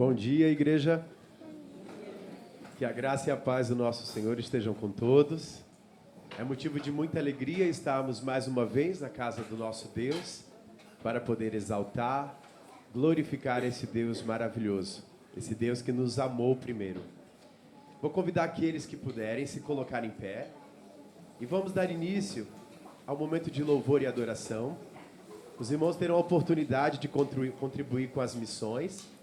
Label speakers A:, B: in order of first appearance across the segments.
A: Bom dia, igreja. Que a graça e a paz do nosso Senhor estejam com todos. É motivo de muita alegria estarmos mais uma vez na casa do nosso Deus para poder exaltar, glorificar esse Deus maravilhoso, esse Deus que nos amou primeiro. Vou convidar aqueles que puderem se colocar em pé e vamos dar início ao momento de louvor e adoração. Os irmãos terão a oportunidade de contribuir com as missões.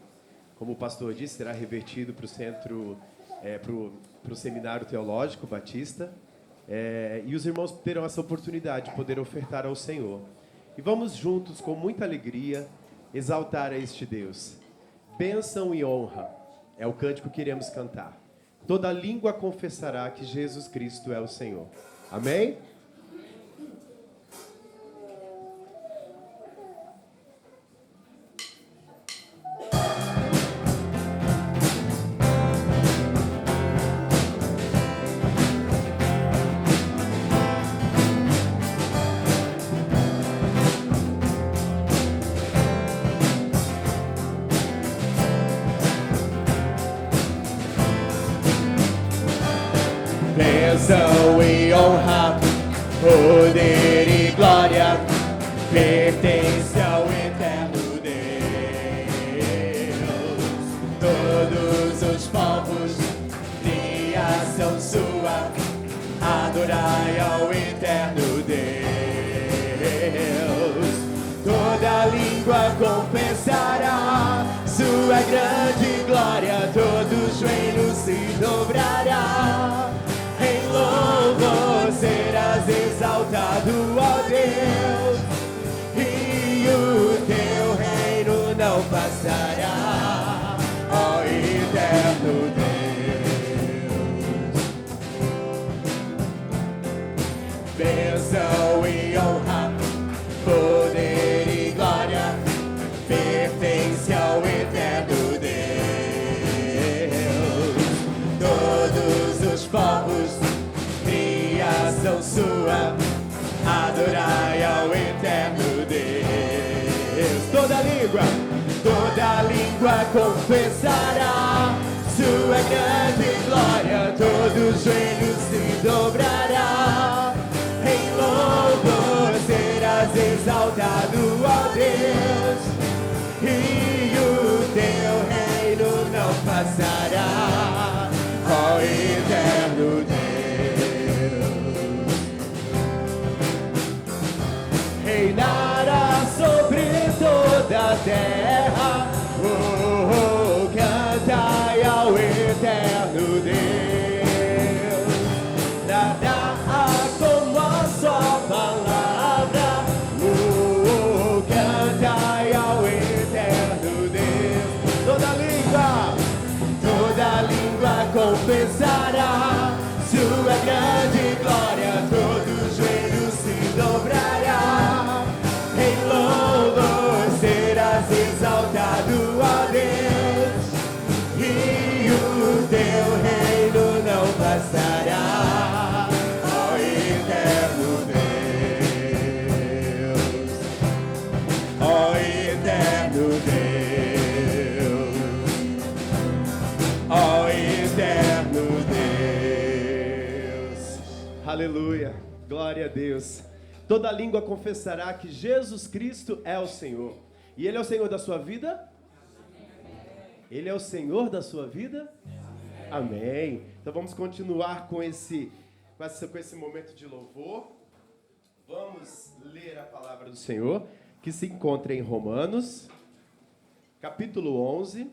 A: Como o pastor disse, será revertido para o centro, para o Seminário Teológico Batista. E os irmãos terão essa oportunidade de poder ofertar ao Senhor. E vamos juntos, com muita alegria, exaltar a este Deus. Bênção e honra é o cântico que iremos cantar. Toda língua confessará que Jesus Cristo é o Senhor. Amém?
B: Bênção e honra, poder e glória pertence ao eterno Deus. Todos os povos, criação sua, adorai ao eterno Deus. Toda língua confessará sua grande glória, todo joelho se dobrará. Em louvor serás exaltado, ó Deus, e o teu reino não passará, ó eterno Deus. Bênção e honra, poder e glória pertence ao eterno Deus. Todos os povos, criação sua, adorai ao eterno Deus. Toda língua confessará sua grande glória, todo joelho se dobrará. Em louvor serás exaltado, ó Deus, e o teu reino não passará, ó eterno Deus. Reinará sobre toda a terra, cantai ao eterno Deus. Nada há como a sua palavra, cantai ao eterno Deus. Toda língua confessará sua grande glória, todo joelho se dobrará. Em louvor serás exaltado, ó Deus, e o teu reino não passará, ó eterno Deus, ó eterno Deus, ó eterno Deus.
A: Aleluia, glória a Deus. Toda língua confessará que Jesus Cristo é o Senhor. E Ele é o Senhor da sua vida? Ele é o Senhor da sua vida? Amém. Então vamos continuar com esse momento de louvor. Vamos ler a palavra do Senhor, que se encontra em Romanos, capítulo 11,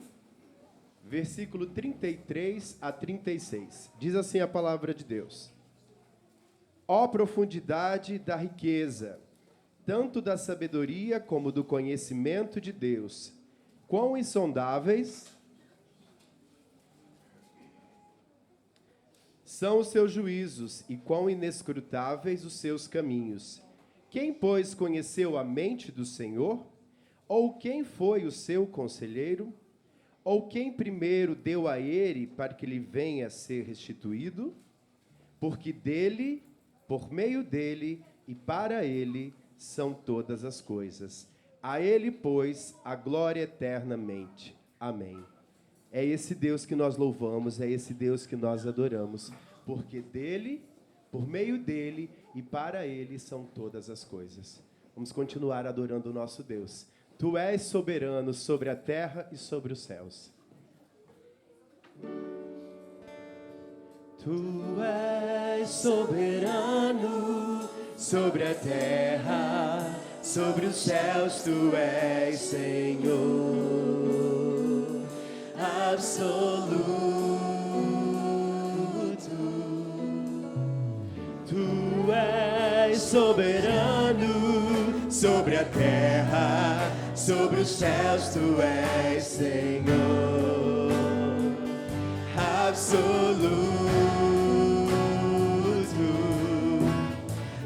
A: versículo 33 a 36. Diz assim a palavra de Deus: Ó profundidade da riqueza, tanto da sabedoria como do conhecimento de Deus, quão insondáveis são os seus juízos e quão inescrutáveis os seus caminhos. Quem, pois, conheceu a mente do Senhor? Ou quem foi o seu conselheiro? Ou quem primeiro deu a ele para que lhe venha a ser restituído? Porque dele, por meio dele e para ele são todas as coisas. A ele, pois, a glória eternamente. Amém. É esse Deus que nós louvamos, é esse Deus que nós adoramos, porque dele, por meio dele e para ele são todas as coisas. Vamos continuar adorando o nosso Deus. Tu és soberano sobre a terra e sobre os céus. Tu és soberano sobre a terra, sobre os céus, tu és Senhor absoluto. Tu és soberano sobre a terra, sobre os céus, tu és Senhor absoluto.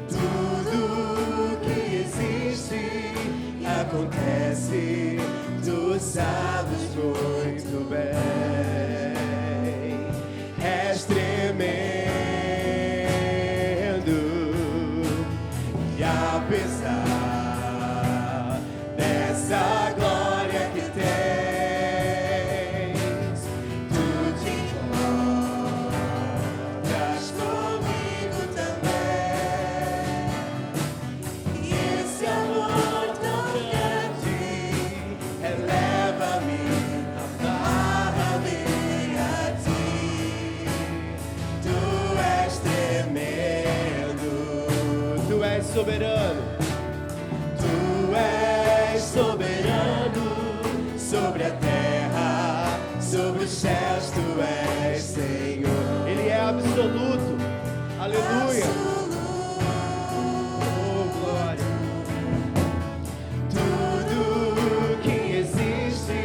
A: Tudo que existe acontece, tu sabes muito bem. És tremendo e apesar dessa glória que tens, tu te encontras comigo também. E esse amor tão grande eleva-me, amarra-me a ti. Tu és tremendo, tu és soberano. Tu és soberano sobre a terra, sobre os céus, tu és Senhor. Ele é absoluto. Aleluia. Oh, glória. Tudo que existe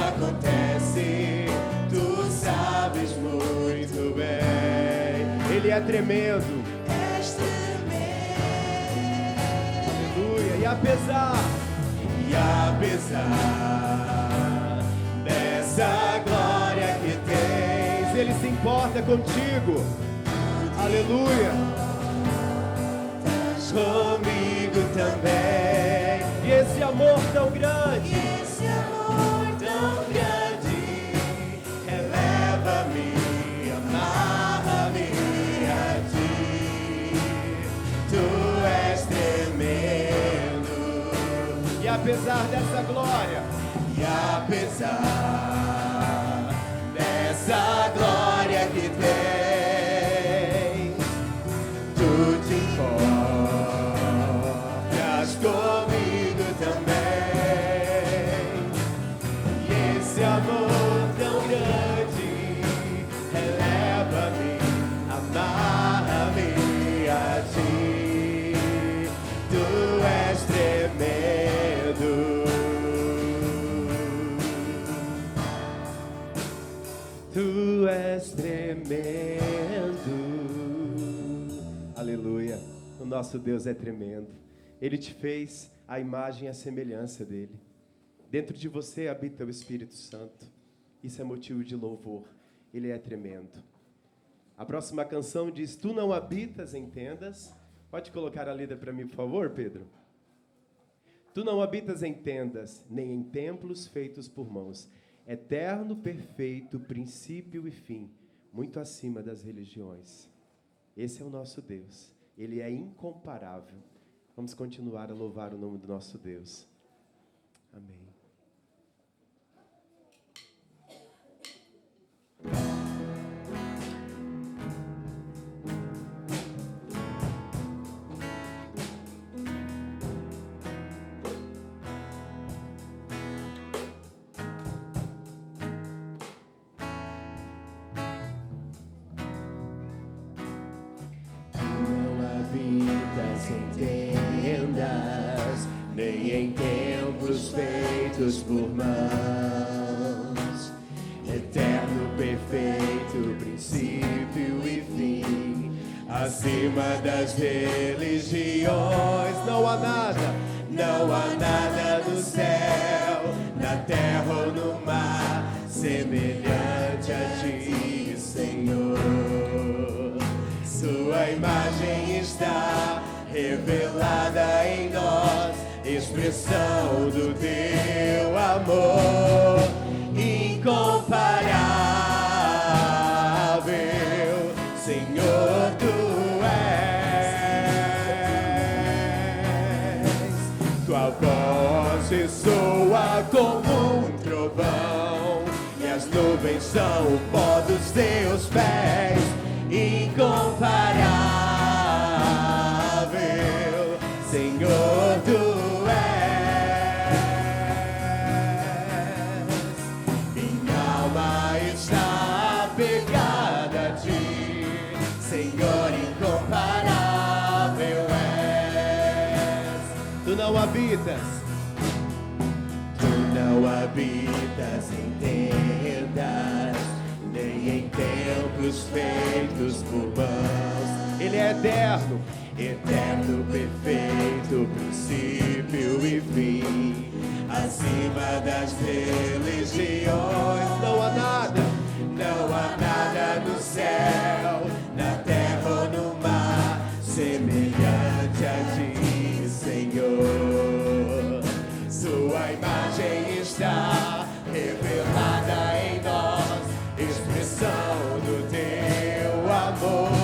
A: acontece, tu sabes muito bem. Ele é tremendo. Aleluia. E apesar dessa glória que tens, Ele se importa contigo. Aleluia. Comigo também. E esse amor tão grande, eleva-me, amarra-me a ti. Tu és tremendo. E apesar dessa glória, que tens, tu te importas comigo também. E esse amor tão grande eleva-me, amarra-me a ti. Tu és tremendo. Tu és tremendo. Aleluia. O nosso Deus é tremendo. Ele te fez a imagem e a semelhança dele. Dentro de você habita o Espírito Santo. Isso é motivo de louvor. Ele é tremendo. A próxima canção diz: tu não habitas em tendas. Pode colocar a letra para mim, por favor, Pedro? Tu não habitas em tendas, nem em templos feitos por mãos. Eterno, perfeito, princípio e fim, muito acima das religiões. Esse é o nosso Deus. Ele é incomparável. Vamos continuar a louvar o nome do nosso Deus. Amém. Em tendas, nem em templos feitos por mãos. Eterno, perfeito, princípio e fim, acima das religiões. Não há nada no céu, na terra ou no mar, semelhante a ti, Senhor. Sua imagem está revelada em nós, expressão do teu amor incomparável.
B: incomparável, Senhor, tu és. Tua voz ressoa como um trovão, e as nuvens são o pó dos teus pés. Incomparável, Senhor, tu és. Minha alma está apegada a ti, Senhor, incomparável és.
A: Tu não habitas,
B: Tu não habitas em tendas, nem em templos feitos por mãos.
A: Ele é eterno.
B: Eterno, perfeito, princípio e fim, acima das religiões.
A: Não há nada,
B: Não há nada no céu, na terra ou no mar, semelhante a ti, Senhor. Sua imagem está revelada em nós, expressão do teu amor.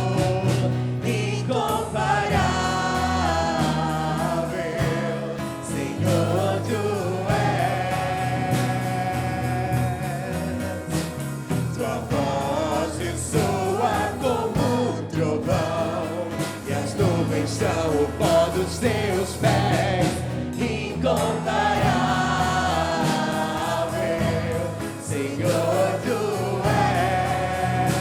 B: Incomparável, Senhor, tu és. Tua voz ressoa como um trovão, e as nuvens são o pó dos teus pés. Incomparável, Senhor, tu és.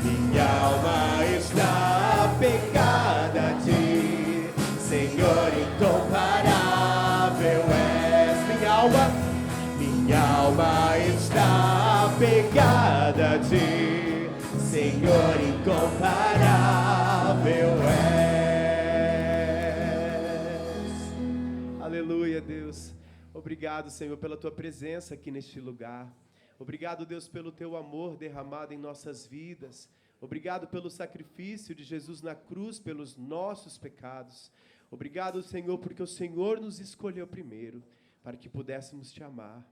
B: Minha alma está apegada a ti, Senhor, incomparável és. Minha alma está apegada a ti, Senhor, incomparável és.
A: aleluia, Deus. Obrigado, Senhor, pela tua presença aqui neste lugar. Obrigado, Deus, pelo teu amor derramado em nossas vidas. Obrigado pelo sacrifício de Jesus na cruz pelos nossos pecados. Obrigado, Senhor, porque o Senhor nos escolheu primeiro para que pudéssemos te amar.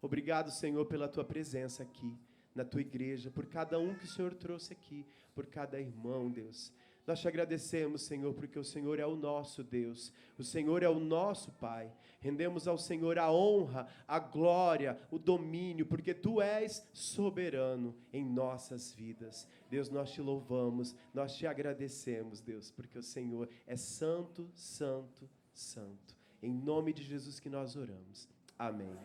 A: Obrigado, Senhor, pela tua presença aqui na tua igreja, por cada um que o Senhor trouxe aqui, por cada irmão, Deus. Nós te agradecemos, Senhor, porque o Senhor é o nosso Deus, o Senhor é o nosso Pai. Rendemos ao Senhor a honra, a glória, o domínio, porque Tu és soberano em nossas vidas. Deus, nós te louvamos, nós te agradecemos, Deus, porque o Senhor é santo, santo, santo. Em nome de Jesus que nós oramos. Amém.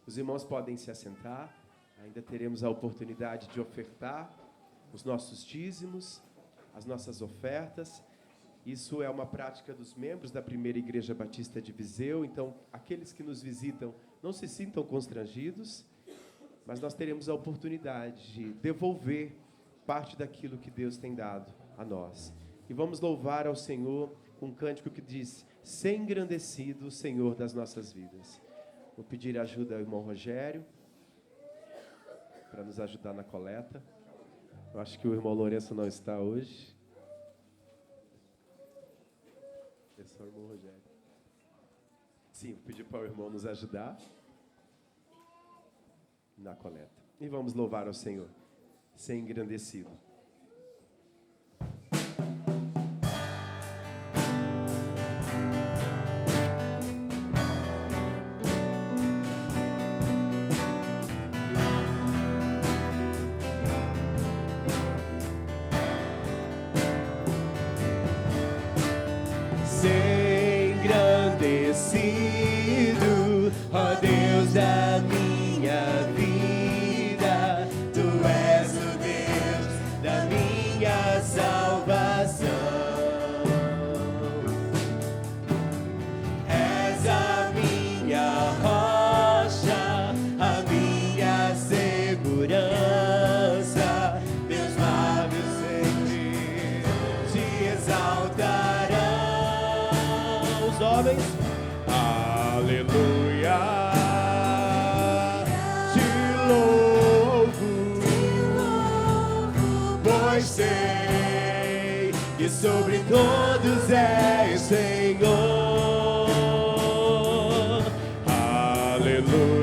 A: Os irmãos podem se assentar, ainda teremos a oportunidade de ofertar os nossos dízimos, as nossas ofertas. Isso é uma prática dos membros da Primeira Igreja Batista de Viseu, então aqueles que nos visitam não se sintam constrangidos, mas nós teremos a oportunidade de devolver parte daquilo que Deus tem dado a nós. E vamos louvar ao Senhor com um cântico que diz: "Ser engrandecido o Senhor das nossas vidas". Vou pedir ajuda ao irmão Rogério para nos ajudar na coleta. Eu acho que o irmão Lourenço não está hoje. É só o irmão Rogério. Sim, vou pedir para o irmão nos ajudar na coleta. E vamos louvar ao Senhor, ser engrandecido.
B: Engrandecido, ó Deus da minha vida, Tu és o Deus da minha salvação. És a minha rocha, a minha segurança, meus lábios sempre te exaltarão. Os homens, aleluia, te louvo, pois sei que sobre todos és Senhor. Aleluia.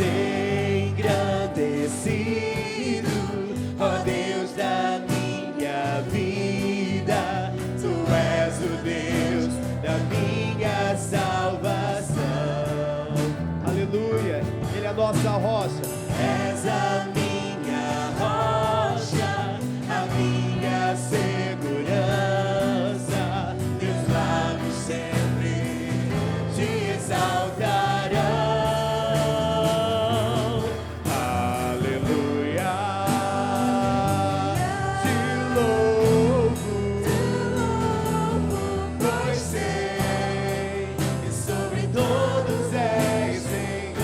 B: engrandecido, ó Deus da minha vida. Tu és o Deus da minha salvação.
A: Aleluia. Ele é a nossa rocha.
B: És a minha rocha, a minha segurança. Teus lábios sempre te exaltarão. Aleluia. Te louvo, pois sei que sobre todos és Senhor.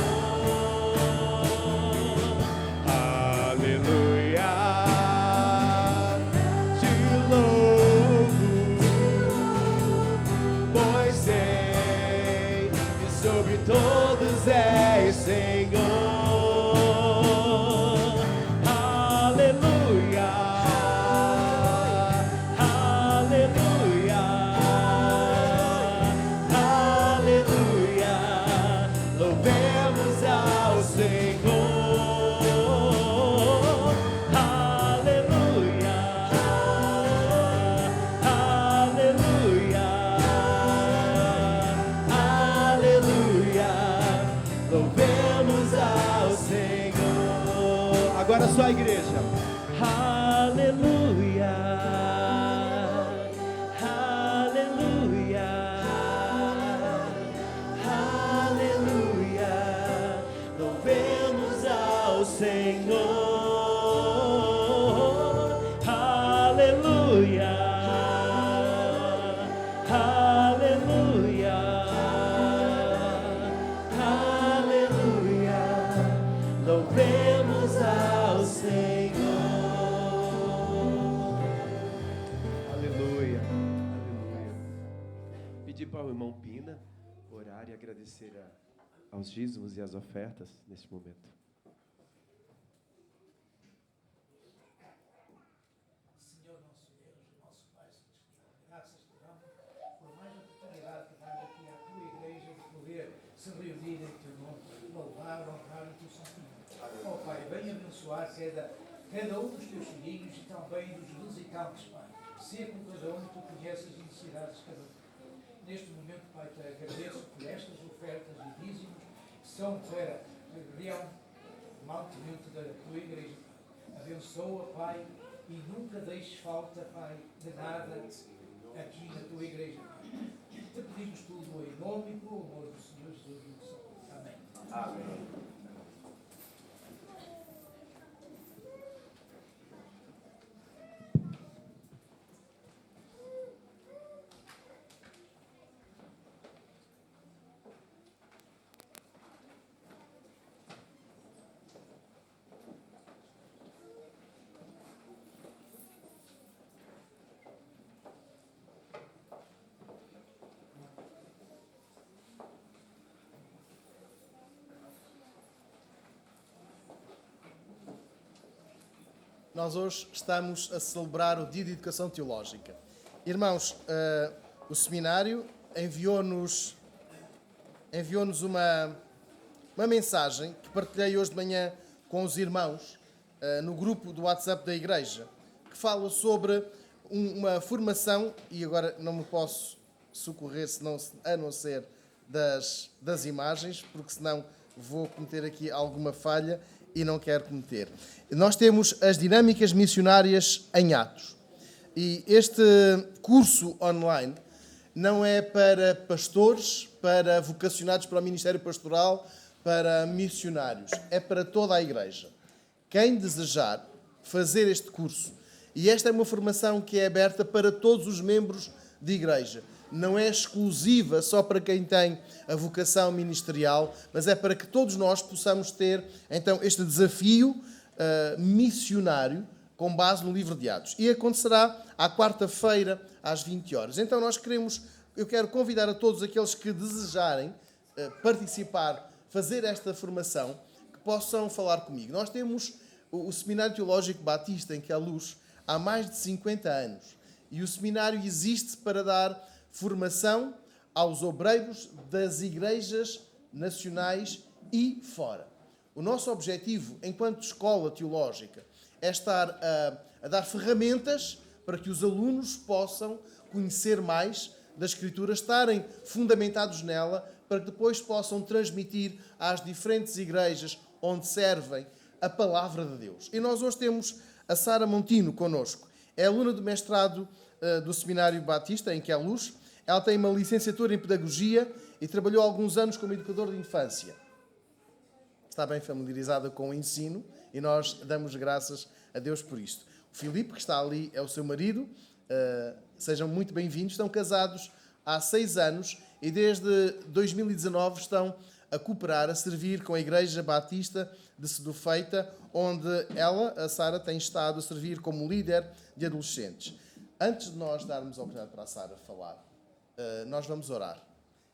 B: Aleluia. Te louvo, pois sei que sobre todos és Senhor. Aleluia. Aleluia. Aleluia. Louvemos ao Senhor. Aleluia. Aleluia. Aleluia. Louvemos ao Senhor.
A: Agora só a igreja.
B: Aleluia. Aleluia. Aleluia. Louvemos ao Senhor. Aleluia. Aleluia. Aleluia. Louvemos ao Senhor.
A: Aleluia. Aleluia. Pedir para o irmão Pina orar e agradecer aos dízimos e às ofertas neste momento.
C: Senhor nosso Deus, nosso Pai Celestial, graças te damos por mais oportunidade que dás aqui à tua igreja de poder se reunir em teu nome, louvar, honrar o teu santo nome. Ó Pai, venha abençoar cada um dos teus filhinhos e também dos visitantes, Pai. Ser com cada um, tu conheces as necessidades de cada um. Neste momento, Pai, te agradeço por estas ofertas e dízimos que são para o mantimento da tua igreja. Abençoa, Pai, e nunca deixes falta, Pai, de nada aqui na tua igreja. Te pedimos tudo em nome e pelo amor do Senhor Jesus. Amém.
B: Amém.
D: Nós hoje estamos a celebrar o Dia de Educação Teológica. Irmãos, o seminário enviou-nos uma mensagem que partilhei hoje de manhã com os irmãos no grupo do WhatsApp da igreja, que fala sobre uma formação, e agora não me posso socorrer a não ser das imagens, porque senão vou cometer aqui alguma falha e não quero cometer. Nós temos as dinâmicas missionárias em Atos. E este curso online não é para pastores, para vocacionados para o ministério pastoral, para missionários. É para toda a igreja. Quem desejar fazer este curso, e esta é uma formação que é aberta para todos os membros de igreja. Não é exclusiva só para quem tem a vocação ministerial, mas é para que todos nós possamos ter, então, este desafio missionário com base no livro de Atos. E acontecerá à quarta-feira, às 20 horas. Então, eu quero convidar a todos aqueles que desejarem participar, fazer esta formação, que possam falar comigo. Nós temos o Seminário Teológico Batista em Queluz há mais de 50 anos. E o seminário existe para dar formação aos obreiros das igrejas nacionais e fora. O nosso objetivo, enquanto escola teológica, é estar a dar ferramentas para que os alunos possam conhecer mais da Escritura, estarem fundamentados nela, para que depois possam transmitir às diferentes igrejas onde servem a palavra de Deus. E nós hoje temos a Sara Montino connosco. É aluna do mestrado do Seminário Batista, em Queluz. Ela tem uma licenciatura em Pedagogia e trabalhou alguns anos como educador de infância. Está bem familiarizada com o ensino e nós damos graças a Deus por isto. O Filipe, que está ali, é o seu marido. Sejam muito bem-vindos. Estão casados há 6 anos e desde 2019 estão a cooperar, a servir com a Igreja Batista de Sedufeita, onde ela, a Sara, tem estado a servir como líder de adolescentes. Antes de nós darmos a oportunidade para a Sara falar, nós vamos orar.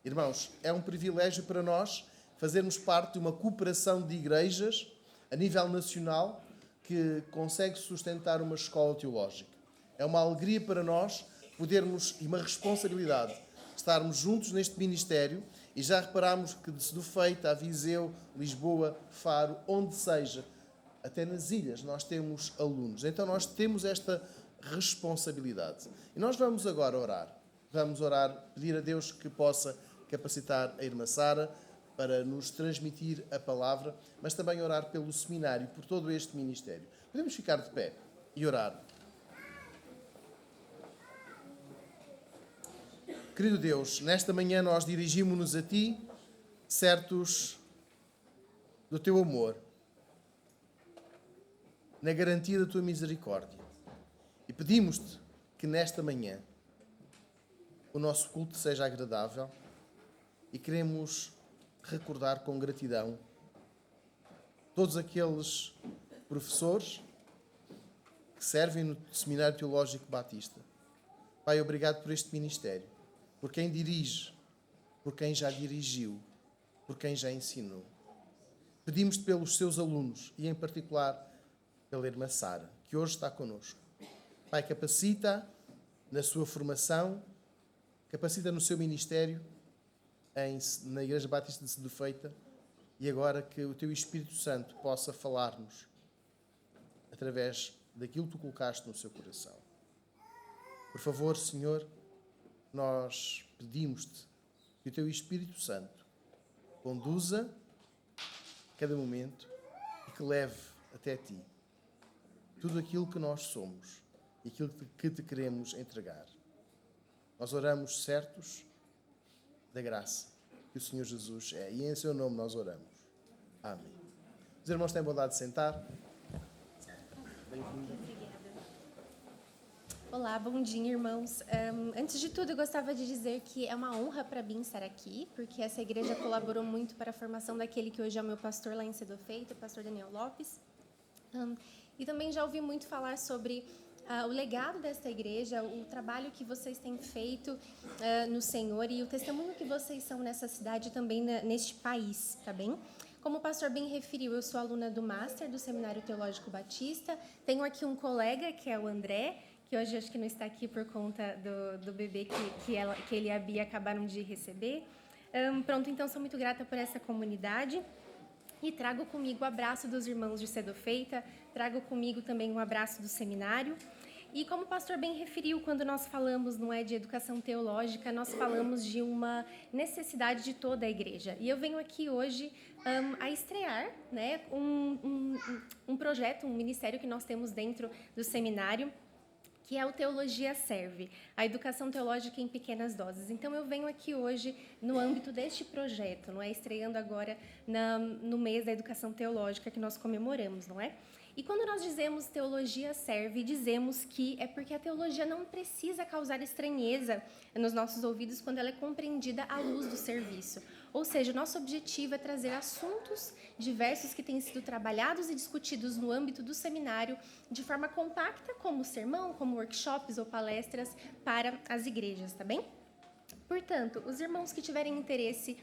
D: Irmãos, é um privilégio para nós fazermos parte de uma cooperação de igrejas a nível nacional que consegue sustentar uma escola teológica. É uma alegria para nós podermos, e uma responsabilidade, estarmos juntos neste ministério, e já reparámos que de Sedufeita a Viseu, Lisboa, Faro, onde seja, até nas ilhas, nós temos alunos. Então nós temos esta responsabilidade. E nós vamos agora orar. Vamos orar, pedir a Deus que possa capacitar a irmã Sara para nos transmitir a palavra, mas também orar pelo seminário, por todo este ministério. Podemos ficar de pé e orar. Querido Deus, nesta manhã nós dirigimos-nos a Ti, certos do Teu amor, na garantia da Tua misericórdia. E pedimos-te que nesta manhã o nosso culto seja agradável e queremos recordar com gratidão todos aqueles professores que servem no Seminário Teológico Batista. Pai, obrigado por este ministério, por quem dirige, por quem já dirigiu, por quem já ensinou. Pedimos-te pelos seus alunos e, em particular, pela irmã Sara, que hoje está connosco. Pai, capacita na sua formação, capacita no seu ministério na Igreja Batista de Sedufeita, e agora que o Teu Espírito Santo possa falar-nos através daquilo que Tu colocaste no seu coração. Por favor, Senhor, nós pedimos-te que o Teu Espírito Santo conduza cada momento e que leve até Ti tudo aquilo que nós somos e aquilo que Te queremos entregar. Nós oramos certos da graça que o Senhor Jesus é, e em Seu nome nós oramos. Amém. Os irmãos têm bondade de sentar. Bem-vinda.
E: Olá, bom dia, irmãos. Antes de tudo, eu gostava de dizer que é uma honra para mim estar aqui, porque essa igreja colaborou muito para a formação daquele que hoje é o meu pastor lá em Sedufeita, o pastor Daniel Lopes. E também já ouvi muito falar sobre o legado desta igreja, o trabalho que vocês têm feito no Senhor e o testemunho que vocês são nessa cidade e também neste país, tá bem? Como o pastor bem referiu, eu sou aluna do Master do Seminário Teológico Batista. Tenho aqui um colega, que é o André, que hoje acho que não está aqui por conta do bebê que ele e a Bia acabaram de receber. Então sou muito grata por essa comunidade. E trago comigo o abraço dos irmãos de Sedufeita, trago comigo também um abraço do seminário. E como o pastor bem referiu, quando nós falamos, não é, de educação teológica, nós falamos de uma necessidade de toda a igreja. E eu venho aqui hoje a estrear, né, um projeto, um ministério que nós temos dentro do seminário, que é o Teologia Serve, a educação teológica em pequenas doses. Então, eu venho aqui hoje no âmbito deste projeto, não é? Estreando agora no mês da educação teológica que nós comemoramos, não é? E quando nós dizemos Teologia Serve, dizemos que é porque a teologia não precisa causar estranheza nos nossos ouvidos quando ela é compreendida à luz do serviço. Ou seja, o nosso objetivo é trazer assuntos diversos que têm sido trabalhados e discutidos no âmbito do seminário de forma compacta, como sermão, como workshops ou palestras para as igrejas, tá bem? Portanto, os irmãos que tiverem interesse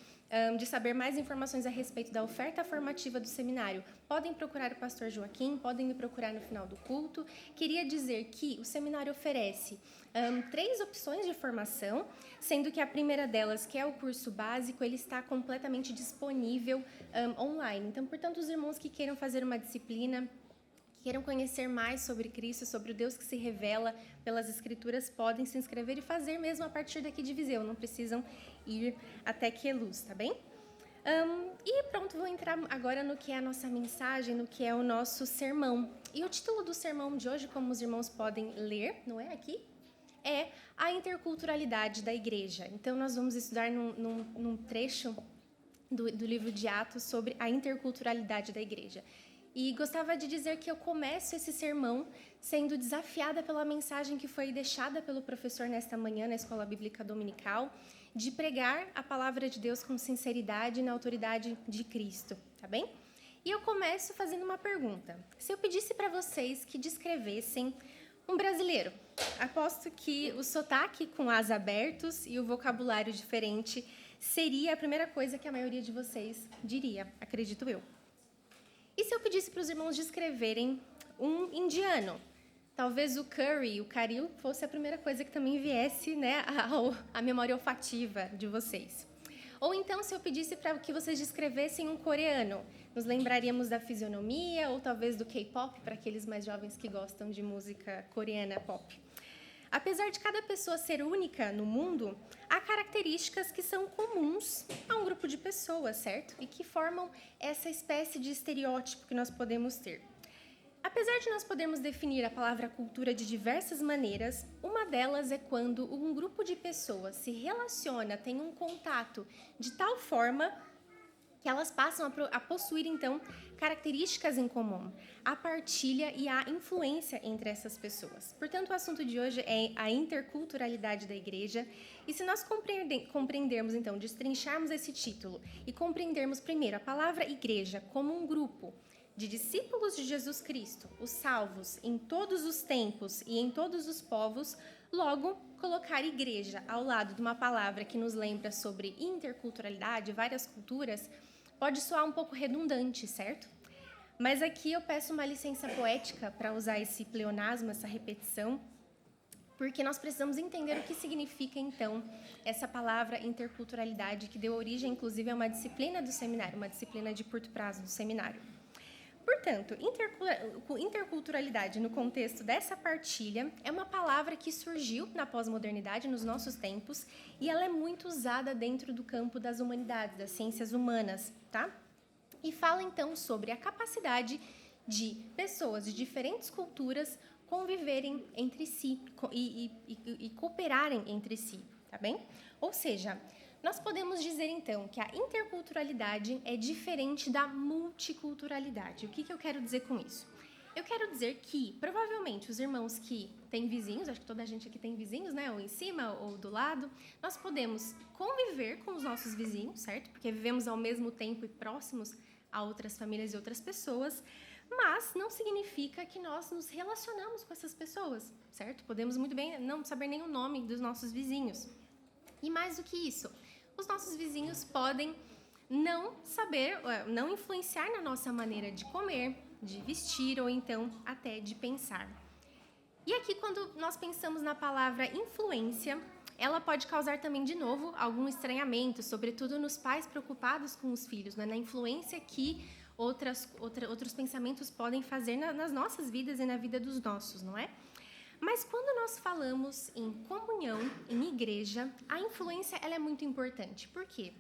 E: de saber mais informações a respeito da oferta formativa do seminário, podem procurar o pastor Joaquim, podem me procurar no final do culto. Queria dizer que o seminário oferece 3 opções de formação, sendo que a primeira delas, que é o curso básico, ele está completamente disponível online. Então, portanto, os irmãos que queiram fazer uma disciplina, queiram conhecer mais sobre Cristo, sobre o Deus que se revela pelas Escrituras, podem se inscrever e fazer mesmo a partir daqui de Viseu, não precisam ir até Queluz, tá bem? E pronto, vou entrar agora no que é a nossa mensagem, no que é o nosso sermão. E o título do sermão de hoje, como os irmãos podem ler, não é aqui? É a interculturalidade da igreja. Então, nós vamos estudar num trecho do livro de Atos sobre a interculturalidade da igreja. E gostava de dizer que eu começo esse sermão sendo desafiada pela mensagem que foi deixada pelo professor nesta manhã na Escola Bíblica Dominical, de pregar a palavra de Deus com sinceridade e na autoridade de Cristo, tá bem? E eu começo fazendo uma pergunta. Se eu pedisse para vocês que descrevessem um brasileiro, aposto que o sotaque com as abertos e o vocabulário diferente seria a primeira coisa que a maioria de vocês diria, acredito eu. E se eu pedisse para os irmãos descreverem um indiano? Talvez o curry, o caril, fosse a primeira coisa que também viesse, né, à memória olfativa de vocês. Ou então, se eu pedisse para que vocês descrevessem um coreano, nos lembraríamos da fisionomia ou talvez do K-pop, para aqueles mais jovens que gostam de música coreana pop. Apesar de cada pessoa ser única no mundo, há características que são comuns a um grupo de pessoas, certo? E que formam essa espécie de estereótipo que nós podemos ter. Apesar de nós podermos definir a palavra cultura de diversas maneiras, uma delas é quando um grupo de pessoas se relaciona, tem um contato de tal forma que elas passam a possuir, então, características em comum, a partilha e a influência entre essas pessoas. Portanto, o assunto de hoje é a interculturalidade da igreja, e se nós compreendermos, então, destrincharmos esse título e compreendermos primeiro a palavra igreja como um grupo de discípulos de Jesus Cristo, os salvos em todos os tempos e em todos os povos, logo, colocar igreja ao lado de uma palavra que nos lembra sobre interculturalidade, várias culturas, pode soar um pouco redundante, certo? Mas aqui eu peço uma licença poética para usar esse pleonasmo, essa repetição, porque nós precisamos entender o que significa, então, essa palavra interculturalidade, que deu origem, inclusive, a uma disciplina do seminário, uma disciplina de curto prazo do seminário. Portanto, interculturalidade no contexto dessa partilha é uma palavra que surgiu na pós-modernidade, nos nossos tempos, e ela é muito usada dentro do campo das humanidades, das ciências humanas, tá? E fala, então, sobre a capacidade de pessoas de diferentes culturas conviverem entre si e cooperarem entre si, tá bem? Ou seja, nós podemos dizer, então, que a interculturalidade é diferente da multiculturalidade. O que eu quero dizer com isso? Eu quero dizer que, provavelmente, os irmãos que têm vizinhos, acho que toda a gente aqui tem vizinhos, né? Ou em cima ou do lado, nós podemos conviver com os nossos vizinhos, certo? Porque vivemos ao mesmo tempo e próximos a outras famílias e outras pessoas, mas não significa que nós nos relacionamos com essas pessoas, certo? Podemos muito bem não saber nem o nome dos nossos vizinhos. E mais do que isso, os nossos vizinhos podem não saber, não influenciar na nossa maneira de comer, de vestir ou então até de pensar. E aqui, quando nós pensamos na palavra influência, ela pode causar também, de novo, algum estranhamento, sobretudo nos pais preocupados com os filhos, né? Na influência que outros pensamentos podem fazer nas nossas vidas e na vida dos nossos, não é? Mas quando nós falamos em comunhão, em igreja, a influência ela é muito importante. Por quê?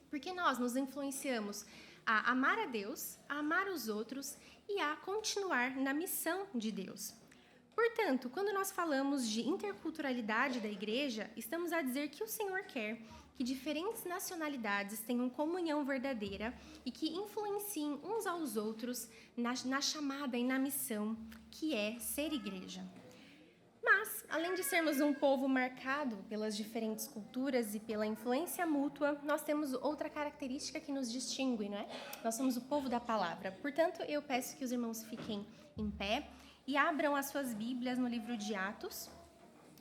E: Porque nós nos influenciamos a amar a Deus, a amar os outros e a continuar na missão de Deus. Portanto, quando nós falamos de interculturalidade da igreja, estamos a dizer que o Senhor quer que diferentes nacionalidades tenham comunhão verdadeira e que influenciem uns aos outros na chamada e na missão que é ser igreja. Mas, além de sermos um povo marcado pelas diferentes culturas e pela influência mútua, nós temos outra característica que nos distingue, não é? Nós somos o povo da palavra. Portanto, eu peço que os irmãos fiquem em pé e abram as suas Bíblias no livro de Atos,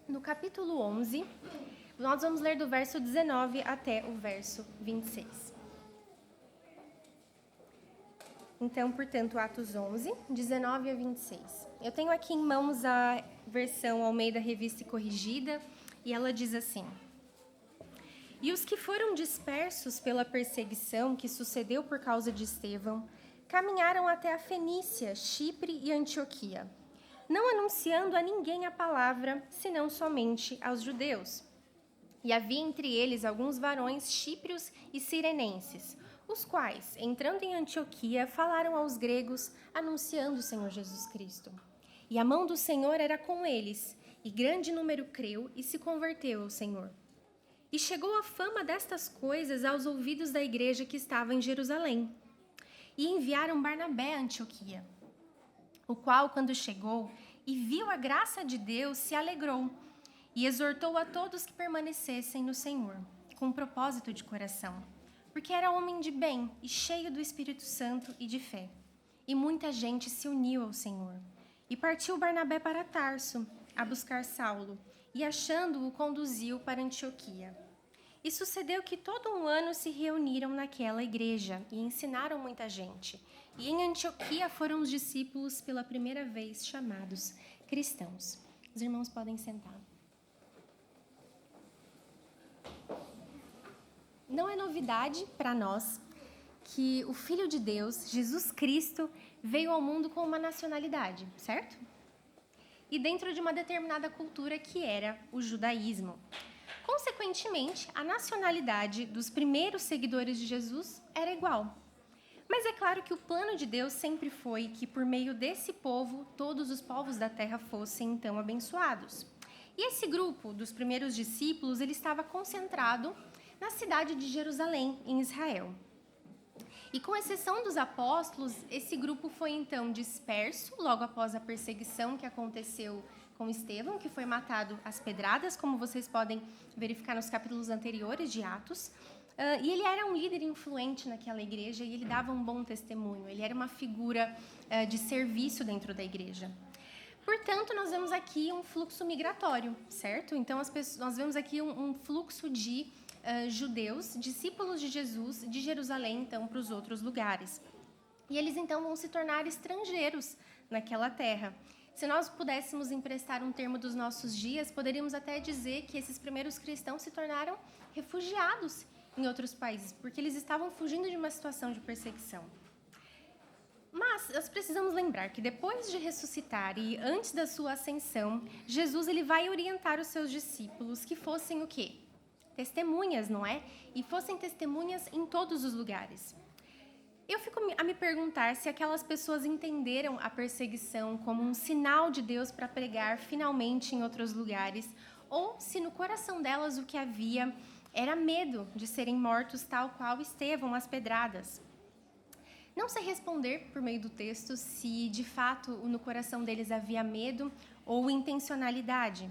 E: no capítulo 11, Nós vamos ler do verso 19 até o verso 26. Então, portanto, Atos 11, 19 a 26. Eu tenho aqui em mãos a versão Almeida Revista e Corrigida, e ela diz assim: E os que foram dispersos pela perseguição que sucedeu por causa de Estevão, caminharam até a Fenícia, Chipre e Antioquia, não anunciando a ninguém a palavra, senão somente aos judeus. E havia entre eles alguns varões chíprios e cirenenses, os quais, entrando em Antioquia, falaram aos gregos, anunciando o Senhor Jesus Cristo. E a mão do Senhor era com eles, e grande número creu e se converteu ao Senhor. E chegou a fama destas coisas aos ouvidos da igreja que estava em Jerusalém. E enviaram Barnabé a Antioquia, o qual, quando chegou e viu a graça de Deus, se alegrou e exortou a todos que permanecessem no Senhor, com propósito de coração, porque era homem de bem e cheio do Espírito Santo e de fé. E muita gente se uniu ao Senhor. E partiu Barnabé para Tarso, a buscar Saulo, e achando-o, conduziu para Antioquia. E sucedeu que todo um ano se reuniram naquela igreja e ensinaram muita gente. E em Antioquia foram os discípulos pela primeira vez chamados cristãos. Os irmãos podem sentar. Não é novidade para nós que o Filho de Deus, Jesus Cristo, veio ao mundo com uma nacionalidade, certo? E dentro de uma determinada cultura que era o judaísmo. Consequentemente, a nacionalidade dos primeiros seguidores de Jesus era igual. Mas é claro que o plano de Deus sempre foi que, por meio desse povo, todos os povos da terra fossem, então, abençoados. E esse grupo dos primeiros discípulos, ele estava concentrado na cidade de Jerusalém, em Israel. E com exceção dos apóstolos, esse grupo foi, então, disperso logo após a perseguição que aconteceu com Estevão, que foi matado às pedradas, como vocês podem verificar nos capítulos anteriores de Atos. E ele era um líder influente naquela igreja e ele dava um bom testemunho. Ele era uma figura de serviço dentro da igreja. Portanto, nós vemos aqui um fluxo migratório, certo? Então, nós vemos aqui um fluxo de judeus, discípulos de Jesus, de Jerusalém, então, para os outros lugares. E eles, então, vão se tornar estrangeiros naquela terra. Se nós pudéssemos emprestar um termo dos nossos dias, poderíamos até dizer que esses primeiros cristãos se tornaram refugiados em outros países, porque eles estavam fugindo de uma situação de perseguição. Mas nós precisamos lembrar que depois de ressuscitar e antes da sua ascensão, Jesus ele vai orientar os seus discípulos que fossem o quê? Testemunhas, não é? E fossem testemunhas em todos os lugares. Eu fico a me perguntar se aquelas pessoas entenderam a perseguição como um sinal de Deus para pregar finalmente em outros lugares, ou se no coração delas o que havia era medo de serem mortos tal qual Estevão, às pedradas. Não sei responder por meio do texto se de fato no coração deles havia medo ou intencionalidade.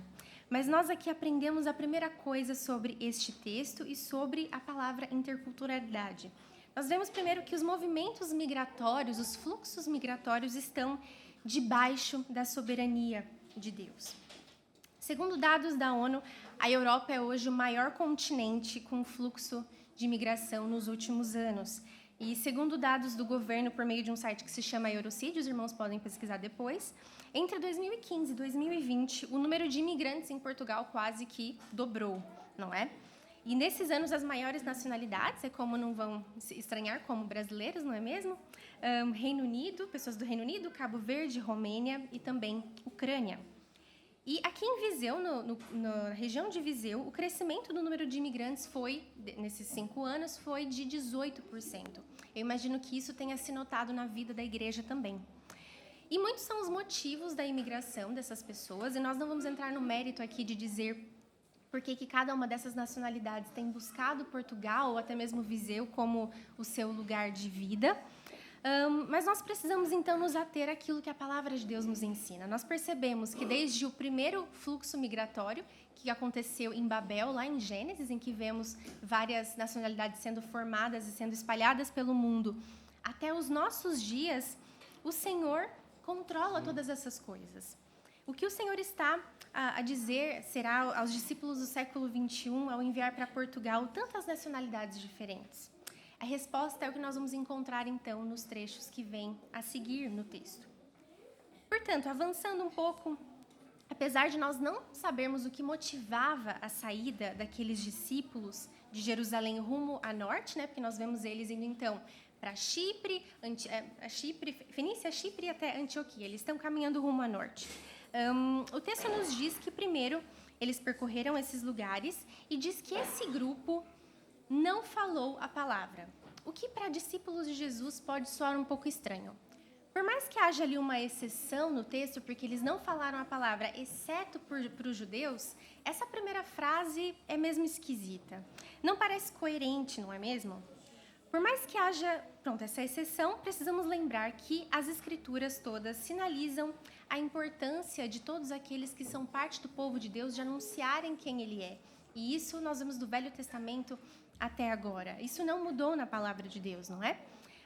E: Mas nós aqui aprendemos a primeira coisa sobre este texto e sobre a palavra interculturalidade. Nós vemos primeiro que os movimentos migratórios, os fluxos migratórios estão debaixo da soberania de Deus. Segundo dados da ONU, a Europa é hoje o maior continente com fluxo de imigração nos últimos anos. E segundo dados do governo por meio de um site que se chama Eurocid, os irmãos podem pesquisar depois, entre 2015 e 2020, o número de imigrantes em Portugal quase que dobrou, não é? E nesses anos, as maiores nacionalidades, como não vão se estranhar, como brasileiros, não é mesmo? Reino Unido, pessoas do Reino Unido, Cabo Verde, Romênia e também Ucrânia. E aqui em Viseu, na região de Viseu, o crescimento do número de imigrantes nesses 5 anos, foi de 18%. Eu imagino que isso tenha se notado na vida da igreja também. E muitos são os motivos da imigração dessas pessoas, e nós não vamos entrar no mérito aqui de dizer por que cada uma dessas nacionalidades tem buscado Portugal ou até mesmo Viseu como o seu lugar de vida. Mas nós precisamos, então, nos ater àquilo que a palavra de Deus nos ensina. Nós percebemos que desde o primeiro fluxo migratório, que aconteceu em Babel, lá em Gênesis, em que vemos várias nacionalidades sendo formadas e sendo espalhadas pelo mundo, até os nossos dias, o Senhor controla todas essas coisas. o que o Senhor está a dizer será aos discípulos do século XXI ao enviar para Portugal tantas nacionalidades diferentes? A resposta é o que nós vamos encontrar, então, nos trechos que vêm a seguir no texto. Portanto, avançando um pouco, apesar de nós não sabermos o que motivava a saída daqueles discípulos de Jerusalém rumo a norte, né, porque nós vemos eles indo, então, para Chipre, Fenícia, Chipre até Antioquia. Eles estão caminhando rumo a norte. O texto nos diz que, primeiro, eles percorreram esses lugares e diz que esse grupo não falou a palavra, o que para discípulos de Jesus pode soar um pouco estranho. Por mais que haja ali uma exceção no texto, porque eles não falaram a palavra, exceto para os judeus, essa primeira frase é mesmo esquisita. Não parece coerente, não é mesmo? Por mais que haja, essa exceção, precisamos lembrar que as escrituras todas sinalizam a importância de todos aqueles que são parte do povo de Deus de anunciarem quem Ele é. E isso nós vemos do Velho Testamento até agora. Isso não mudou na palavra de Deus, não é?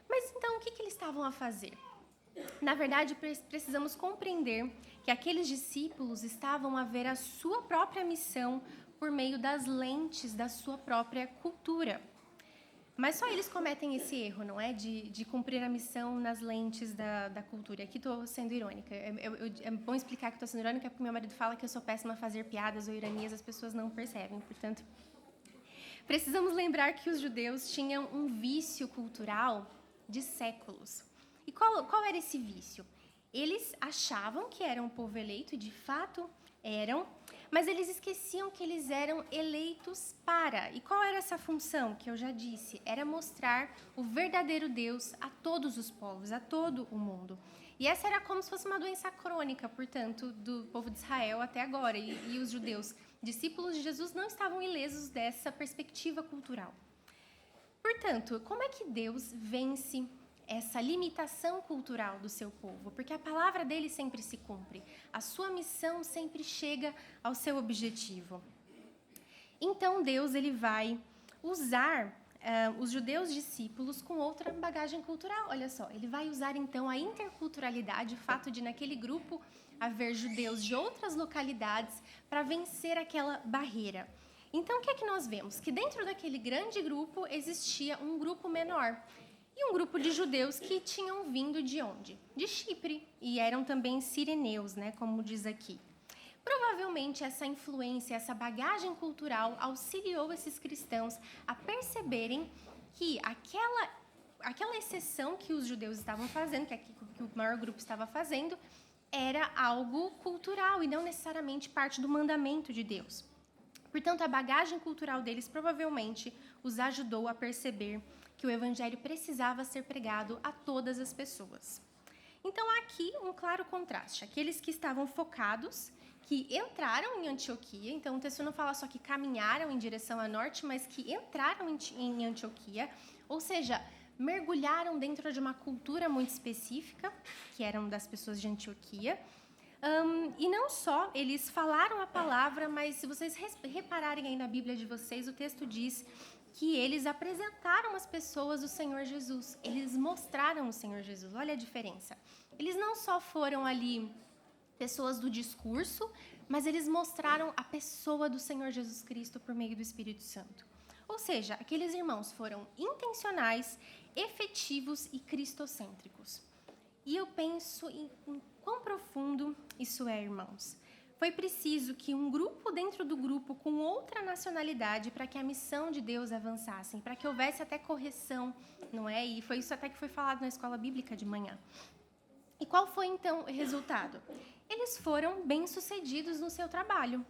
E: Mas então, o que eles estavam a fazer? Na verdade, precisamos compreender que aqueles discípulos estavam a ver a sua própria missão por meio das lentes da sua própria cultura. Mas só eles cometem esse erro, não é? De cumprir a missão nas lentes da cultura. Aqui estou sendo irônica. É bom explicar que estou sendo irônica, porque meu marido fala que eu sou péssima a fazer piadas ou ironias, as pessoas não percebem. Portanto, precisamos lembrar que os judeus tinham um vício cultural de séculos. E qual era esse vício? Eles achavam que eram um povo eleito, e de fato eram, mas eles esqueciam que eles eram eleitos para. E qual era essa função que eu já disse? Era mostrar o verdadeiro Deus a todos os povos, a todo o mundo. E essa era como se fosse uma doença crônica, portanto, do povo de Israel até agora. E os judeus, discípulos de Jesus, não estavam ilesos dessa perspectiva cultural. Portanto, como é que Deus vence essa limitação cultural do seu povo? Porque a palavra dele sempre se cumpre. A sua missão sempre chega ao seu objetivo. Então, Deus ele vai usar os judeus discípulos com outra bagagem cultural. Olha só, ele vai usar, então, a interculturalidade, o fato de, naquele grupo, haver judeus de outras localidades para vencer aquela barreira. Então, o que é que nós vemos? Que dentro daquele grande grupo existia um grupo menor. E um grupo de judeus que tinham vindo de onde? De Chipre. E eram também sireneus, né, como diz aqui. Provavelmente essa influência, essa bagagem cultural auxiliou esses cristãos a perceberem que aquela exceção que os judeus estavam fazendo, que o maior grupo estava fazendo, era algo cultural e não necessariamente parte do mandamento de Deus. Portanto, a bagagem cultural deles provavelmente os ajudou a perceber que o evangelho precisava ser pregado a todas as pessoas. Então, há aqui um claro contraste. Aqueles que estavam focados, que entraram em Antioquia, então o texto não fala só que caminharam em direção a norte, mas que entraram em Antioquia, ou seja, mergulharam dentro de uma cultura muito específica, que eram das pessoas de Antioquia. E não só, eles falaram a palavra, mas se vocês repararem aí na Bíblia de vocês, o texto diz que eles apresentaram às pessoas o Senhor Jesus. Eles mostraram o Senhor Jesus. Olha a diferença. Eles não só foram ali pessoas do discurso, mas eles mostraram a pessoa do Senhor Jesus Cristo por meio do Espírito Santo. Ou seja, aqueles irmãos foram intencionais, efetivos e cristocêntricos. E eu penso em quão profundo isso é, irmãos. Foi preciso que um grupo dentro do grupo com outra nacionalidade para que a missão de Deus avançasse, para que houvesse até correção, não é? E foi isso até que foi falado na escola bíblica de manhã. E qual foi, então, o resultado? Eles foram bem-sucedidos no seu trabalho.